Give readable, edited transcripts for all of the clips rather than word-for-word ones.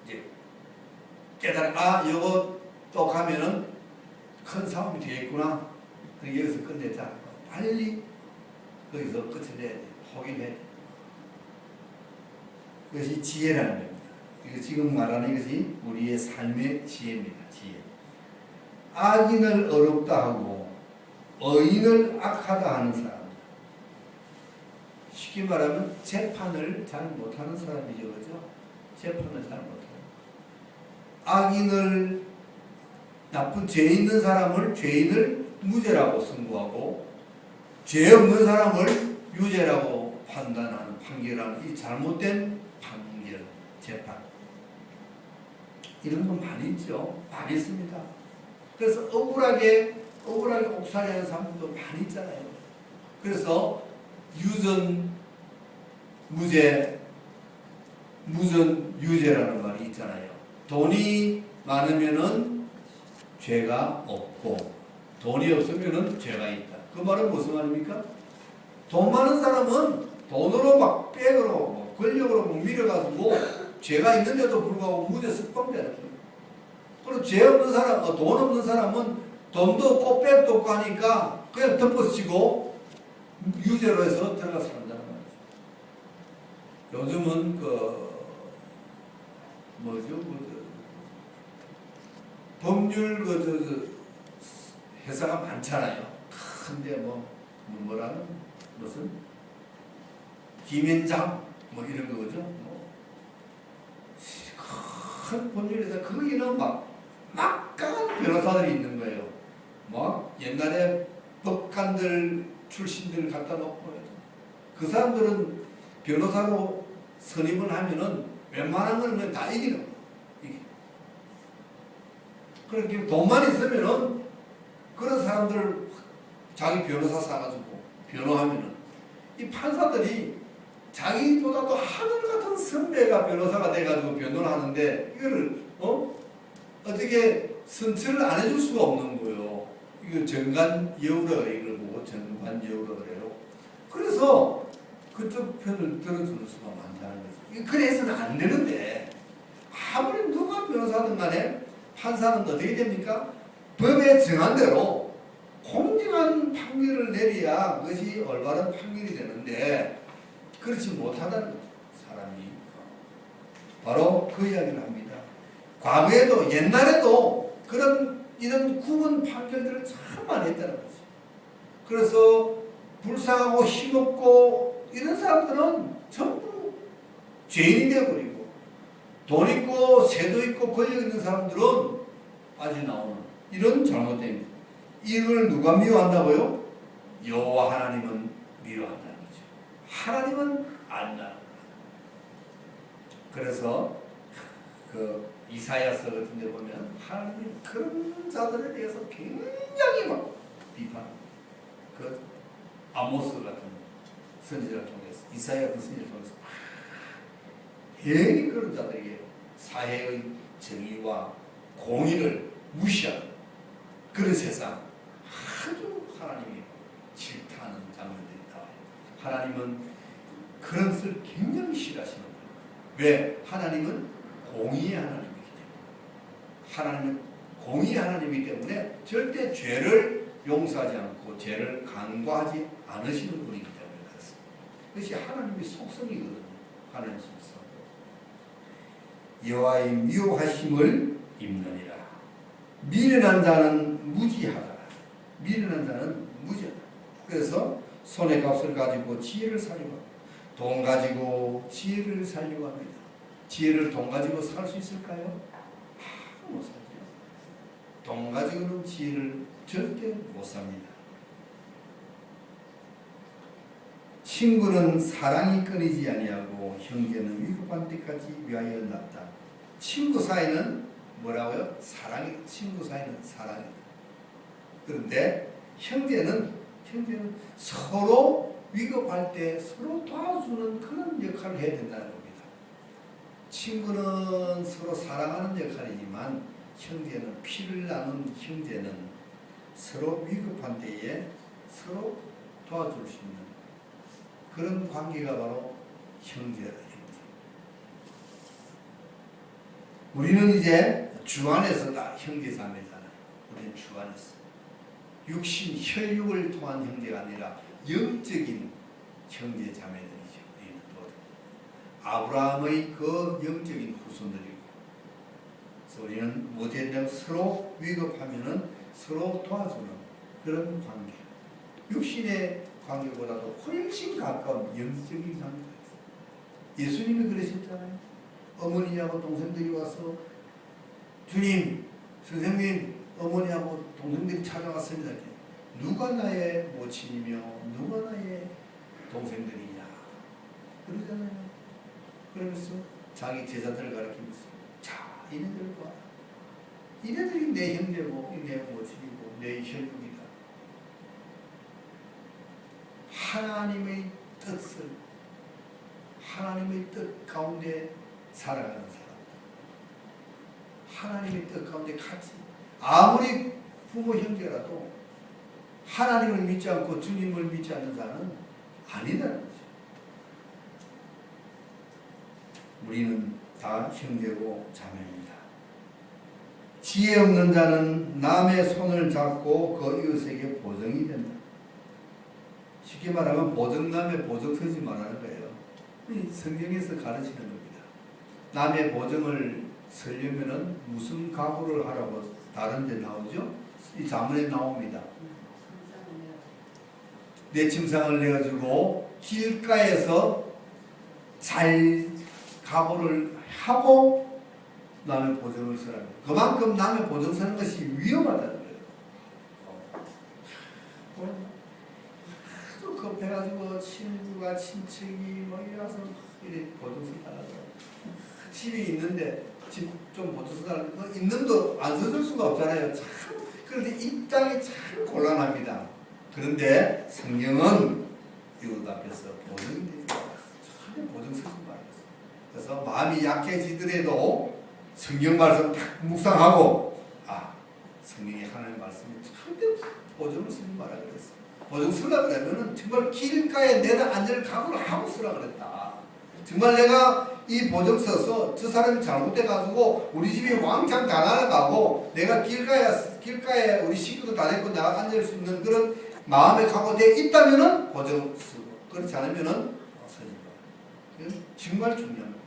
이제 깨달아, 요거 또 가면은 큰 싸움이 되겠구나. 여기서 끝내자. 빨리 거기서 끝을 내야 돼. 포기를 해야 돼. 그것이 지혜라는 겁니다. 이거 지금 말하는 것이 우리의 삶의 지혜입니다. 지혜. 악인을 어렵다 하고 의인을 악하다 하는 사람. 쉽게 말하면 재판을 잘 못하는 사람이죠. 그죠? 재판을 잘 못하는. 악인을, 나쁜 죄 있는 사람을, 죄인을 무죄라고 선고하고 죄 없는 사람을 유죄라고 판단하는, 판결하는 이 잘못된 판결, 재판. 이런 건 많이 있죠. 많이 있습니다. 그래서 억울하게 옥살이하는 사람들도 많이 있잖아요. 그래서 유전 무죄, 무전 유죄라는 말이 있잖아요. 돈이 많으면은 죄가 없고 돈이 없으면은 죄가 있다. 그 말은 무슨 말입니까? 돈 많은 사람은 돈으로 막 백으로 권력으로 막 밀어가지고 죄가 있는데도 불구하고 무죄 석방되는 거예요. 그리고 죄 없는 사람, 돈 없는 사람은 돈도 없고 백도 없고 하니까 그냥 덮어쓰고 유죄로 해서 들어가 산다는 말이죠. 요즘은 법률 회사가 많잖아요. 근데 뭐라는 무슨 김현장 이런 거죠. 큰 법률 회사 거기는 막강한 변호사들이 있는 거예요. 옛날에 법관들 출신들 갖다 놓고 그 사람들은 변호사로 선임을 하면은 웬만한 거는 다 이기는 거예요. 그렇게 돈만 있으면은 그런 사람들 자기 변호사 사가지고 변호하면은 이 판사들이 자기보다도 하늘 같은 선배가 변호사가 돼가지고 변호를 하는데 이거를 어떻게 선처를 안 해줄 수가 없는 거예요. 이거 정관여우라 이걸 보고 정관여우라 그래요. 그래서 그쪽 편을 들어주는 수가 많다는 거죠. 그래서는 안 되는데 아무리 누가 변호사든 간에 판사는 어떻게 됩니까? 법에 정한 대로 공정한 판결을 내려야 그것이 올바른 판결이 되는데 그렇지 못하다는 거죠. 사람이. 바로 그 이야기를 합니다. 과거에도 옛날에도 이런 구분 판결들을 참 많이 했다는 거죠. 그래서 불쌍하고 힘없고 이런 사람들은 전부 죄인이 되어버리고 돈 있고 세도 있고 권력 있는 사람들은 빠져나오는 이런 잘못된 이걸 누가 미워한다고요? 여호와 하나님은 미워한다는 거죠. 하나님은 안다. 그래서 이사야서 같은 데 보면 하나님이 그런 자들에 대해서 굉장히 비판. 아모스 같은 선지자를 통해서 이사야 같은 선지자를 통해서 괜히 그런 자들에게 사회의 정의와 공의를 무시하는 그런 세상 아주 하나님이 질타하는 장면들이 나와요. 하나님은 그런 것을 굉장히 싫어하시는 거예요. 왜? 하나님은 공의의 하나님이기 때문에. 하나님은 공의의 하나님이기 때문에 절대 죄를 용서하지 않고 죄를 간과하지 않으시는 분이기 때문에 그렇습니다. 그것이 하나님의 속성이거든요. 하나님의 속성. 여호와의 미워하심을 입느니라. 미련한 자는 무지하다. 미련한 자는 무지하다. 그래서 손의 값을 가지고 지혜를 살려고 합니다. 돈 가지고 지혜를 살려고 합니다. 지혜를 돈 가지고 살 수 있을까요? 못 살죠. 돈 가지고는 지혜를 절대 못 삽니다. 친구는 사랑이 끊이지 아니하고 형제는 위급한 때까지 위하여 낫다. 친구 사이는 뭐라고요? 사랑이. 친구 사이는 사랑이다. 그런데 형제는 서로 위급할 때 서로 도와주는 그런 역할을 해야 된다는 겁니다. 친구는 서로 사랑하는 역할이지만 형제는 피를 나눈 형제는 서로 위급한 때에 서로 도와줄 수 있는 그런 관계가 바로 형제다. 우리는 이제 주 안에서 다 형제 자매잖아요. 우리는 주 안에서 육신 혈육을 통한 형제가 아니라 영적인 형제 자매들이죠. 우리는 모두 아브라함의 그 영적인 후손들이고, 그래서 우리는 뭐든지 서로 위급하면은 서로 도와주는 그런 관계. 육신의 관계보다도 훨씬 가까운 영적인 관계가 있어요. 예수님이 그러셨잖아요. 어머니하고 동생들이 와서 주님, 선생님, 어머니하고 동생들이 찾아왔습니다. 누가 나의 모친이며 누가 나의 동생들이냐 그러잖아요. 그러면서 자기 제자들을 가르치면서 자, 이네들 봐. 이네들이 내 형제고 내 모친이고 내 혈육이다. 하나님의 뜻을, 하나님의 뜻 가운데 살아가는 사람, 하나님의 뜻 가운데 같이, 아무리 부모 형제라도 하나님을 믿지 않고 주님을 믿지 않는 자는 아니다는 거죠. 우리는 다 형제고 자매입니다. 지혜 없는 자는 남의 손을 잡고 그 이웃에게 보증이 된다. 쉽게 말하면 보증남의 보증 서지 말라는 거예요. 성경에서 가르치는 겁니다. 남의 보증을 서려면은 무슨 각오를 하라고 다른 데 나오죠? 이 자문에 나옵니다. 내 침상을 내가지고 길가에서 잘 각오를 하고 남의 보증을 서라는 거예요. 그만큼 남의 보증 서는 것이 위험하다는 거예요. 아주 급해가지고 친구가 친척이 뭐 이래서 이래 보증 서달라고 집이 있는데 집 좀 보증 서달라고 있는 거 안 서줄 수가 없잖아요. 참 그런데 입장이 참 곤란합니다. 그런데 성경은 이웃 앞에서 보증이 되지 않았어요. 전혀 보증 서지 말았어요. 그래서 마음이 약해지더라도 성경 말씀 딱 묵상하고, 아, 성경의 하나님 말씀이 절대 보증을 쓰지 말라 그랬어. 보증 쓰라 그러면은 정말 길가에 내다 앉을 각오를 하고 쓰라 그랬다. 정말 내가 이 보증 써서 저 사람이 잘못돼가지고 우리 집이 왕창 다 날아가고 내가 길가에 우리 식구도 다 데리고 내가 앉을 수 있는 그런 마음의 각오되어 있다면은 보증 쓰고, 그렇지 않으면은 쓰지 마. 이건 정말 중요합니다.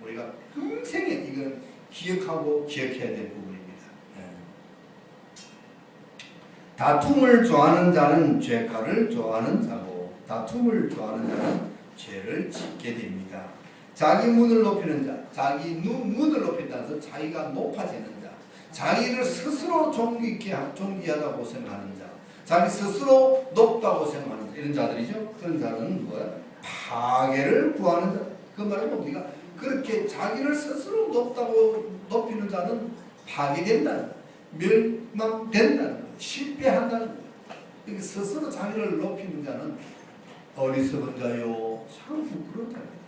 우리가 평생에 이건 기억하고 기억해야 될 부분입니다. 다툼을 좋아하는 자는 죄가를 좋아하는 자고 다툼을 좋아하는 자는 죄를 짓게 됩니다. 자기 문을 높이는 자, 자기 문을 높인다는 것은 자기가 높아지는 자, 자기를 스스로 존귀하다고 생각하는 자, 자기 스스로 높다고 생각하는 자, 이런 자들이죠. 그런 자는 뭐야? 파괴를 구하는 자. 그 말은 우리가 그렇게 자기를 스스로 높이는 자는 파괴된다는 거예요. 멸망된다는 거예요. 실패한다는 거예요. 스스로 자기를 높이는 자는 어리석은 자요, 참 부끄러운 자입니다.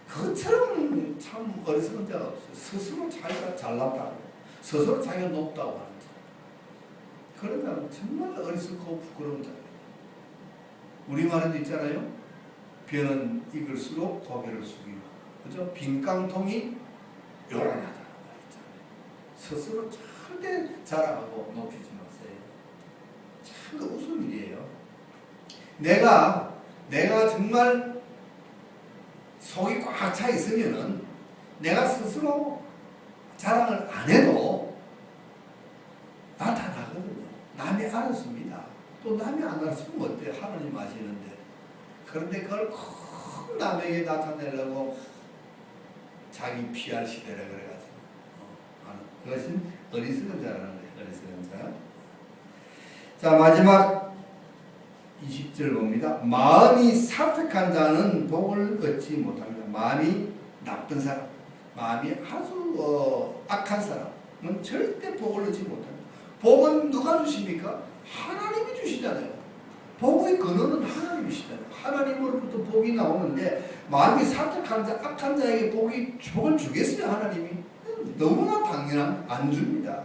그것처럼 참 어리석은 자가 없어요. 스스로 자기가 잘났다고, 스스로 자기가 높다고 하는 자. 그런 자는 정말 어리석고 부끄러운 자입니다. 우리말에도 있잖아요. 벼는 익을수록 고개를 숙이고, 그죠? 빈 깡통이 요란하다는 말 있잖아요. 스스로 절대 자랑하고 높이지 마세요. 참 그 무슨 일이에요. 내가 정말 속이 꽉 차 있으면은 내가 스스로 자랑을 안 해도 나타나거든요. 남이 알았습니다. 또 남이 안 알았으면 어때요? 하나님 아시는데. 그런데 그걸 꼭 남에게 나타내려고 자기 PR 시대라 그래가지고 그것은 어리석은 자라는 거예요. 어리석은 자. 자, 마지막 20절 봅니다. 마음이 사특한 자는 복을 얻지 못합니다. 마음이 나쁜 사람, 마음이 아주 악한 사람은 절대 복을 얻지 못합니다. 복은 누가 주십니까? 하나님이 주시잖아요. 복의 근원은 하나님이시잖아요. 하나님으로부터 복이 나오는데 마음이 사특한 자, 악한 자에게 복을 주겠어요? 하나님이? 너무나 당연한 안 줍니다.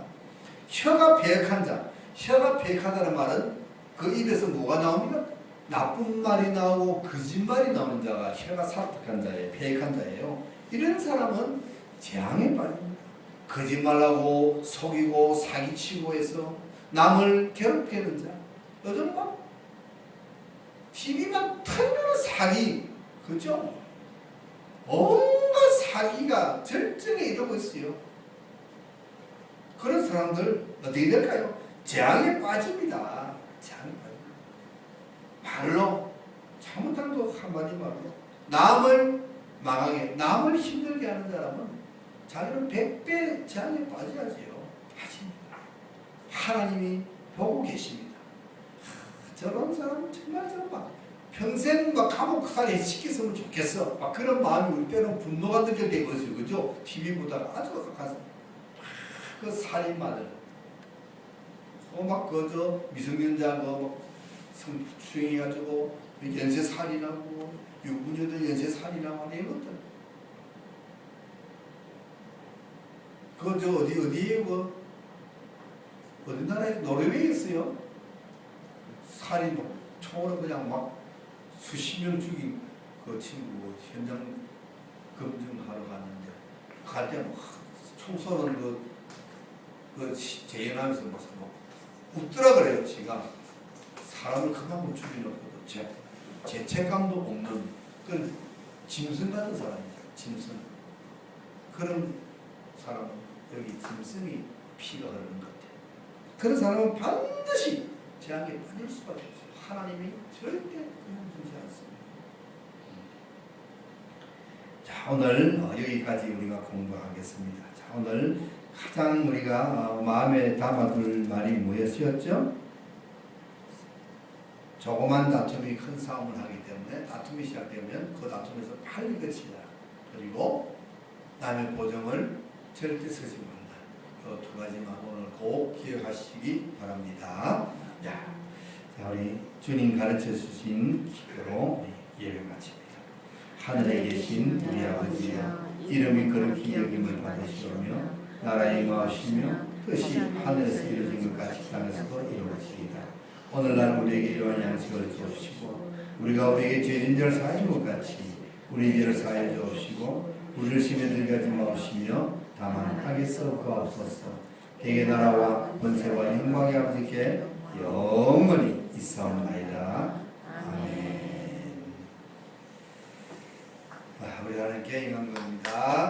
혀가 배역한 자, 혀가 배역하다는 말은 그 입에서 뭐가 나옵니까? 나쁜 말이 나오고 거짓말이 나오는 자가 혀가 사특한 자예요. 배역한 자예요. 이런 사람은 재앙에 빠집니다. 거짓말하고 속이고 사기치고 해서 남을 괴롭히는 자. 요즘 뭐 TV만 틀면 사기, 그죠? 온갖 사기가 절정에 이르고 있어요. 그런 사람들 어떻게 될까요? 재앙에 빠집니다. 재앙에 빠집니다. 말로 잘못한 거 한마디 말로 남을 망하게, 남을 힘들게 하는 사람은 자기는 100배 재앙에 빠져야지요. 빠집니다. 하나님이 보고 계십니다. 저런 사람은 정말 막 평생 막 감옥살이 시켰으면 좋겠어. 막 그런 마음이 우리 때는 분노가 느껴지고 있어요. 그죠? TV 보다가 아주 가서 그 살인마들, 막 그저 미성년자 성추행해가지고 연쇄 살인하고 유부녀들 연쇄 살인하고 하는 이것들. 그저 어디에 어디 나라에 노르웨이였어요. 살인 총으로 그냥 막 수십 명 죽인 그 친구 현장 검증하러 갔는데 갈 때 총 쏘는 그 재연하면서 막 웃더라 그래요. 지가 사람을 그만 못 죽이놓고도 죄책감도 없는 그런 짐승 같은 사람이죠. 짐승. 그런 사람은 여기 짐승이 피가 흐르는 것 같아요. 그런 사람은 반드시 재앙에 빠질 수밖에 없어요. 하나님이 절대 그만두지 않습니다. 자, 오늘 여기까지 우리가 공부하겠습니다. 자, 오늘 가장 우리가 마음에 담아둘 말이 무엇이었죠? 조그만 다툼이 큰 싸움을 하기 때문에 다툼이 시작되면 그 다툼에서 빨리 끝이다. 그리고 남의 보정을 절대 쓰지 말라. 그 두 가지만 오늘 꼭 기억하시기 바랍니다. 자, 우리 주님 가르쳐 주신 기도로 예배 마칩니다. 하늘에 계신 우리 아버지여, 이름이 거룩히 여김을 받으시오며 나라에 임하시며 뜻이 하늘에서 이루어진 것 같이 땅에서도 이루어지이다. 오늘날 우리에게 이러한 양식을 주옵시고 우리가 우리에게 죄진 자를 사하는 것 같이 우리 죄를 사하여 주옵시고 우리를 시험에 들게 하지 마옵시며 다만 악에 썩어옵소서. 대개 나라와 권세와 영광의 아버지께 영원히 있사옵나이다. 아멘. 우리 하나님께 영광 겁니다.